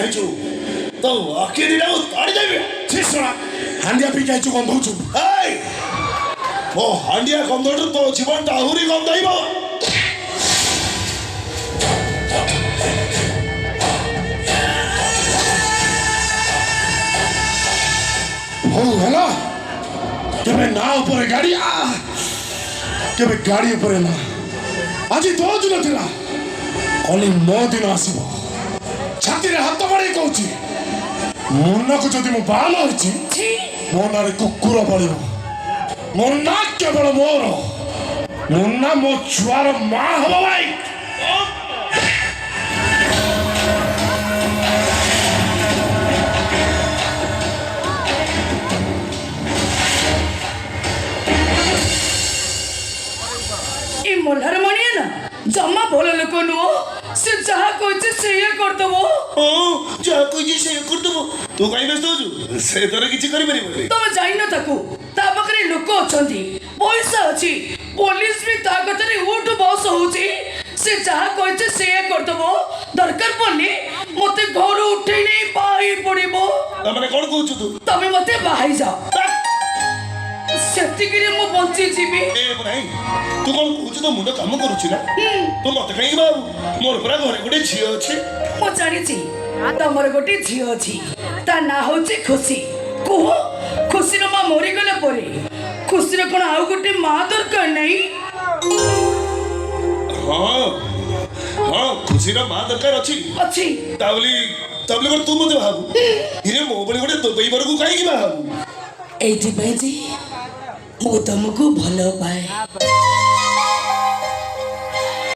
ଯାଇଛୁ ତ ଆଖି ଦିଟାକୁ ତାଡ଼ି ଦେବି ଶୁଣା ହାଣ୍ଡିଆ ପିଇ ଯାଇଛୁ ଗନ୍ଧଉଛୁ ମୋ ହାଣ୍ଡିଆ ଗନ୍ଧଠୁ ତୋ ଜୀବନଟା ଆହୁରି ଗନ୍ଧେଇବ ହଉ ହେଲା କେବେ ନା ଉପରେ ଗାଡ଼ି କେବେ ଗାଡ଼ି ଉପରେ ନା ଆଜି ତୋ ଦିନ ଥିଲା କାଲି ମୋ ଦିନ ଆସିବ ଛାତିରେ ହାତ ମାରି କହୁଛି ମୁନାକୁ ଯଦି ମୁଁ ବାଲ ହେଇଛି ମୋ ନାଁରେ କୁକୁର ପଳିବ ମୁନା କେବଳ ମୋର ମୁନା ମୋ ଛୁଆର ମା ହବ ଭାଇ मोल्हार मणि है ना जमा भोला लोक नुह से जहा कहছে সেইয়া করদব जहा कहছে সেইয়া করদব तू काई व्यस्त होजु से तोरे किछि करि परिबो तमे जाई न ताकू ता पाखरे लोक अछंती पैसा अछि पुलिस भी ता कतरे उठ बस होउची से जहा कहছে সেইয়া करदब दरकार पड़ले मते घर उठे नहीं पाई पड़िबो तमने कोन कहउछु तू तमे मते बाहाई जाओ सेतिकिरे मो बंची जीबी ए नाही तू कोन कहउछु तो मुंड काम करूछि ना तू मते कहि बाबू मोर पुरा घरे गोटे झियो अछि मो जानि छी तमर गोटे झियो अछि ता ना होछि खुशी कुह खुशीर मां मरि गले परे खुशीर कोन आउ गोटे मां दरकार नहीं हां हां खुशीर मां दरकार अछि अछि तावली कोन तू मते भाबू हिरे मो बली गोटे दुबई बरकू काई की भाबू एठी भाईजी मु तुमको भलो पाए